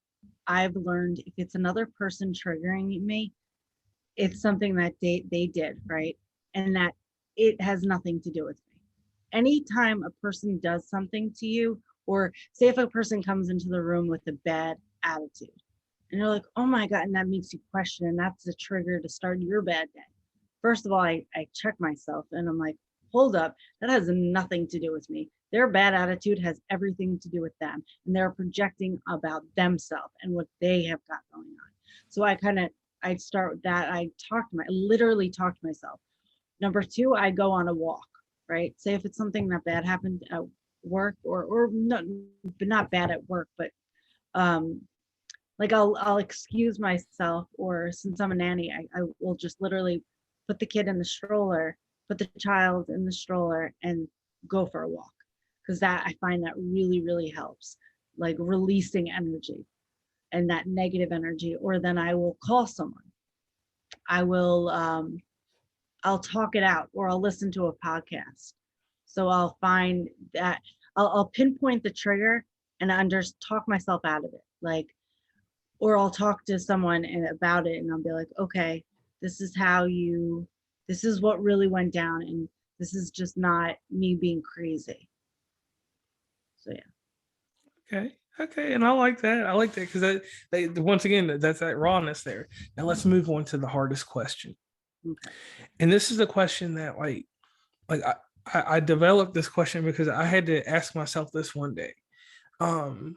I've learned if it's another person triggering me, it's something that they did, right? And that it has nothing to do with me. Anytime a person does something to you, or say if a person comes into the room with a bad attitude, and you're like, oh my God, and that makes you question, and that's the trigger to start your bad day. First of all, I check myself and I'm like, hold up, that has nothing to do with me. Their bad attitude has everything to do with them, and they're projecting about themselves and what they have got going on. So I start with that. I literally talk to myself. Number two, I go on a walk, right? Say if it's something that bad happened at work or not, but not bad at work, but um like I'll excuse myself, or since I'm a nanny, I will just literally put the kid in the stroller, put the child in the stroller and go for a walk. Because that I find that really, really helps, like releasing energy and that negative energy. Or then I will call someone. I will I'll talk it out, or I'll listen to a podcast. So I'll find that I'll pinpoint the trigger and talk myself out of it. Like, or I'll talk to someone about it and I'll be like, okay, this is this is what really went down. And this is just not me being crazy. So yeah. Okay. Okay. And I like that. I like that because once again, that's that rawness there. Now let's move on to the hardest question. Okay. And this is a question that like I developed this question because I had to ask myself this one day. Um,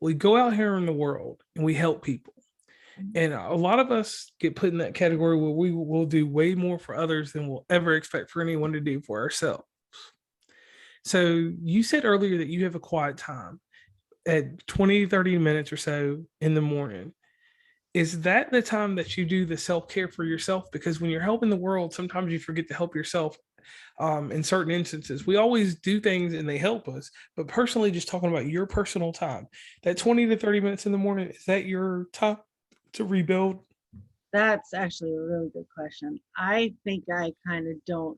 we go out here in the world and we help people. And a lot of us get put in that category where we will do way more for others than we'll ever expect for anyone to do for ourselves. So you said earlier that you have a quiet time at 20, 30 minutes or so in the morning. Is that the time that you do the self-care for yourself? Because when you're helping the world, sometimes you forget to help yourself. In certain instances, we always do things and they help us, but personally, just talking about your personal time, that 20 to 30 minutes in the morning, is that your time to rebuild? That's actually a really good question. I think I kind of don't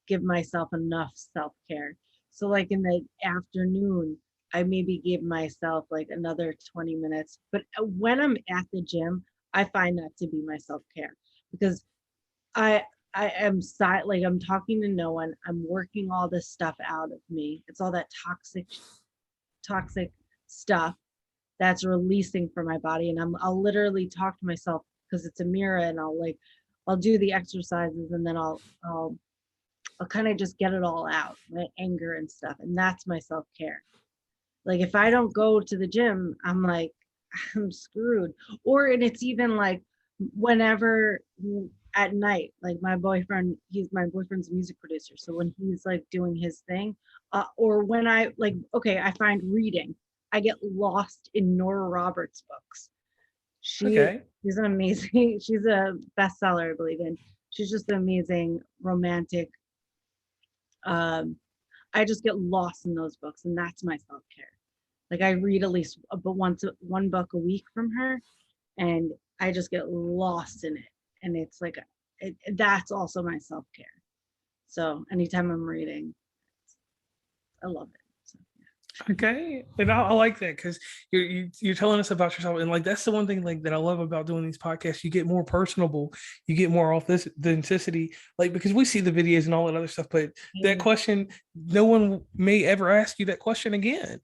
give myself enough self-care. So like in the afternoon, I maybe give myself like another 20 minutes. But when I'm at the gym, I find that to be my self-care, because I I am like I'm talking to no one. I'm working all this stuff out of me. It's all that toxic stuff that's releasing from my body, and I'll literally talk to myself because it's a mirror, and I'll do the exercises, and then I'll kind of just get it all out, my anger and stuff, and that's my self-care. Like if I don't go to the gym, I'm like I'm screwed. Or and it's even like whenever at night, like my boyfriend's a music producer, so when he's like doing his thing, or when I like okay, I find reading, I get lost in Nora Roberts books. she Okay. she's an amazing she's a bestseller, I believe, and she's just an amazing romantic. um I just get lost in those books, and that's my self-care. Like I read at least one book a week from her, and I just get lost in it. And it's like that's also my self-care. So anytime I'm reading, I love it. So, Okay, and I like that because you're telling us about yourself, and like that's the one thing like that I love about doing these podcasts. You get more personable, you get more authenticity, like because we see the videos and all that other stuff, but that yeah. question, no one may ever ask you that question again.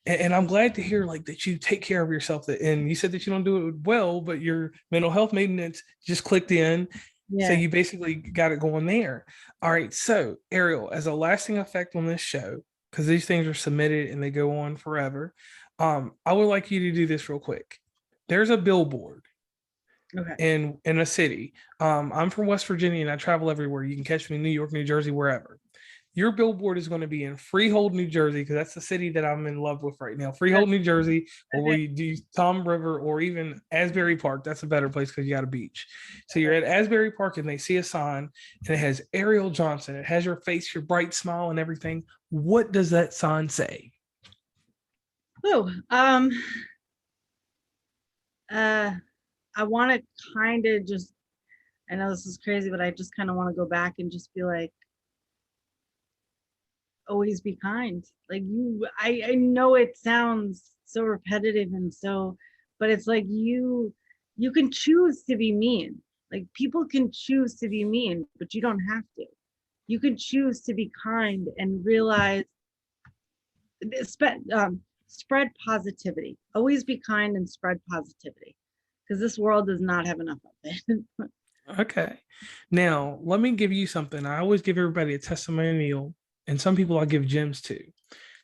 And I'm glad to hear like that you take care of yourself. And you said that you don't do it well, but your mental health maintenance just clicked in. So Yeah. you basically got it going there. All right. So Ariel, as a lasting effect on this show, because these things are submitted and they go on forever, I would like you to do this real quick. There's a billboard Okay. in a city. I'm from West Virginia and I travel everywhere. You can catch me in New York, New Jersey, wherever. Your billboard is going to be in Freehold, New Jersey, because that's the city that I'm in love with right now. Freehold, New Jersey, or Okay. we do Tom River or even Asbury Park. That's a better place because you got a beach. So you're at Asbury Park and they see a sign and it has Ariel Johnson. It has your face, your bright smile, and everything. What does that sign say? Oh, uh, I want to kind of just, I know this is crazy, but I just kind of want to go back and just be like, always be kind. Like I know it sounds so repetitive and so, but it's like you can choose to be mean. Like people can choose to be mean, but you don't have to. You can choose to be kind and realize, spread positivity. Always be kind and spread positivity, because this world does not have enough of it. Okay. Now, let me give you something. I always give everybody a testimonial, and some people I give gems to.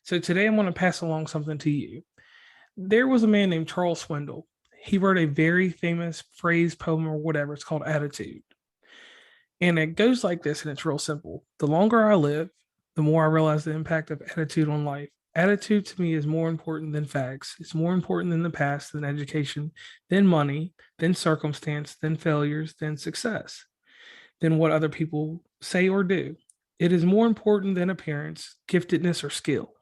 So today I'm going to pass along something to you. There was a man named Charles Swindle. He wrote a very famous phrase, poem, or whatever. It's called Attitude. And it goes like this, and it's real simple. The longer I live, the more I realize the impact of attitude on life. Attitude to me is more important than facts. It's more important than the past, than education, than money, than circumstance, than failures, than success, than what other people say or do. It is more important than appearance, giftedness, or skill.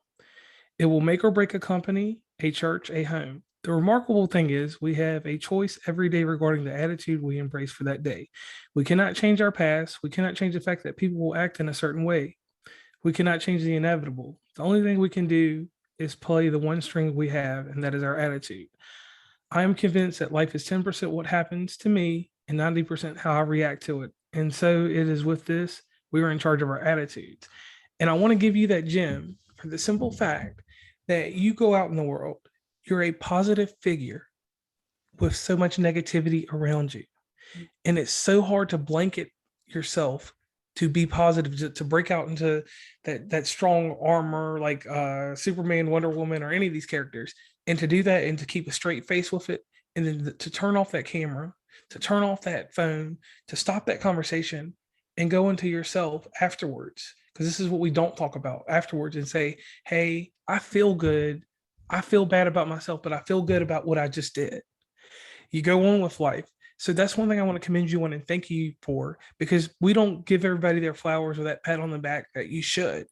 It will make or break a company, a church, a home. The remarkable thing is, we have a choice every day regarding the attitude we embrace for that day. We cannot change our past. We cannot change the fact that people will act in a certain way. We cannot change the inevitable. The only thing we can do is play the one string we have, and that is our attitude. I am convinced that life is 10% what happens to me and 90% how I react to it. And so it is with this, we are in charge of our attitudes. And I want to give you that gem for the simple fact that you go out in the world, you're a positive figure with so much negativity around you. And it's so hard to blanket yourself to be positive, to break out into that strong armor like Superman, Wonder Woman, or any of these characters, and to do that and to keep a straight face with it, and then to turn off that camera, to turn off that phone, to stop that conversation and go into yourself afterwards, because this is what we don't talk about afterwards, and say, hey, I feel good, I feel bad about myself, but I feel good about what I just did. You go on with life. So that's one thing I want to commend you on and thank you for, because we don't give everybody their flowers or that pat on the back that you should.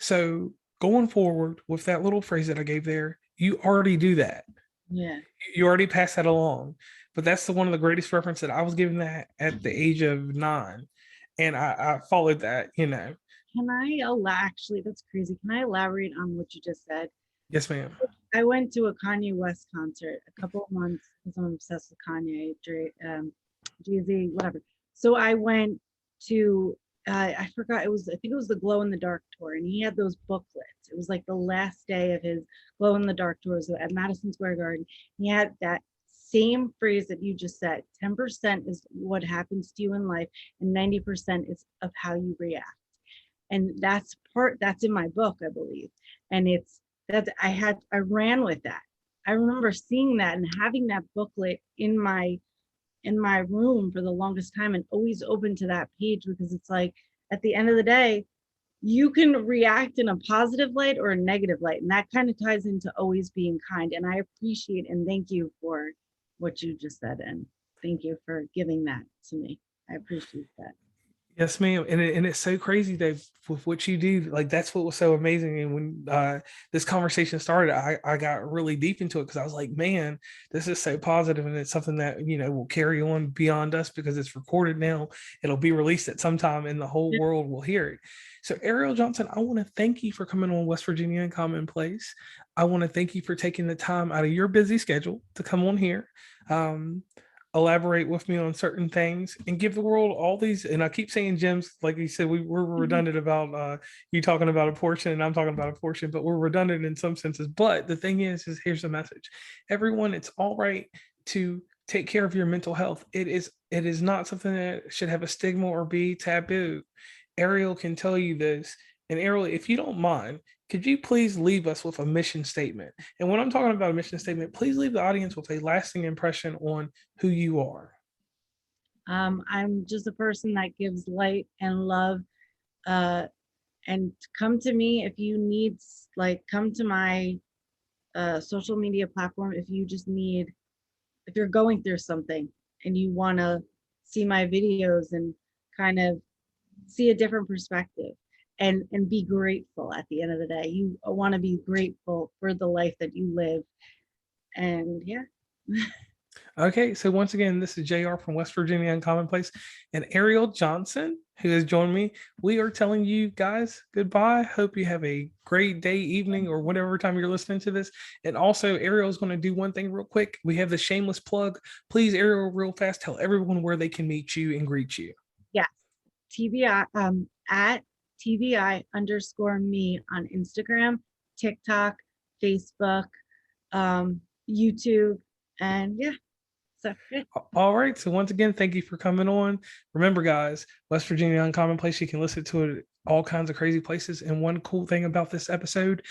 So going forward with that little phrase that I gave there, you already do that. Yeah. You already passed that along. But that's one of the greatest reference that I was given that at the age of 9. And I followed that. Can I actually, that's crazy. Can I elaborate on what you just said? Yes, ma'am. I went to a Kanye West concert a couple of months because I'm obsessed with Kanye, Jay-Z, whatever. So I went to, I forgot, I think it was the Glow in the Dark tour, and he had those booklets. It was like the last day of his Glow in the Dark tours at Madison Square Garden. He had that same phrase that you just said: 10% is what happens to you in life, and 90% is of how you react. And that's in my book, I believe. And it's that I ran with that. I remember seeing that and having that booklet in my room for the longest time, and always open to that page, because it's like, at the end of the day, you can react in a positive light or a negative light, and that kind of ties into always being kind. And I appreciate and thank you for what you just said, and thank you for giving that to me. I appreciate that. Yes, ma'am. And it's so crazy that with what you do, like that's what was so amazing. And when this conversation started, I got really deep into it because I was like, man, this is so positive, and it's something that will carry on beyond us because it's recorded now. It'll be released at some time, and the whole world will hear it. So, Ariel Johnson, I want to thank you for coming on West Virginia and Commonplace. I want to thank you for taking the time out of your busy schedule to come on here. Um, elaborate with me on certain things and give the world all these. And I keep saying gems, like you said, we're redundant about you talking about a portion and I'm talking about a portion, but we're redundant in some senses. But the thing is here's the message. Everyone, it's all right to take care of your mental health. It is not something that should have a stigma or be taboo. Ariel can tell you this. And Ariel, if you don't mind, could you please leave us with a mission statement? And when I'm talking about a mission statement, please leave the audience with a lasting impression on who you are. I'm just a person that gives light and love. Uh, and come to me if you need, like, come to my social media platform if you just need, if you're going through something and you want to see my videos and kind of see a different perspective and be grateful at the end of the day. You want to be grateful for the life that you live. And yeah. Okay, so once again, this is JR from West Virginia Uncommonplace and Ariel Johnson, who has joined me. We are telling you guys goodbye. Hope you have a great day, evening, or whatever time you're listening to this. And also, Ariel's going to do one thing real quick. We have the shameless plug. Please, Ariel, real fast, tell everyone where they can meet you and greet you. Yes. TBI, at TBI_me on Instagram, TikTok, Facebook, YouTube, and yeah. So yeah. All right. So once again, thank you for coming on. Remember, guys, West Virginia Uncommonplace, you can listen to it all kinds of crazy places. And one cool thing about this episode,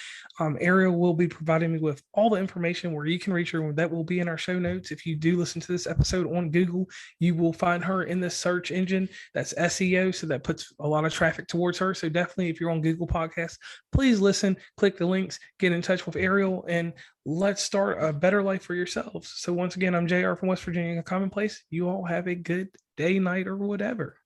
Ariel will be providing me with all the information where you can reach her. That will be in our show notes. If you do listen to this episode on Google, you will find her in the search engine. That's SEO. So that puts a lot of traffic towards her. So definitely, if you're on Google Podcasts, please listen, click the links, get in touch with Ariel, and let's start a better life for yourselves. So once again, I'm JR from West Virginia Commonplace. You all have a good day, night, or whatever.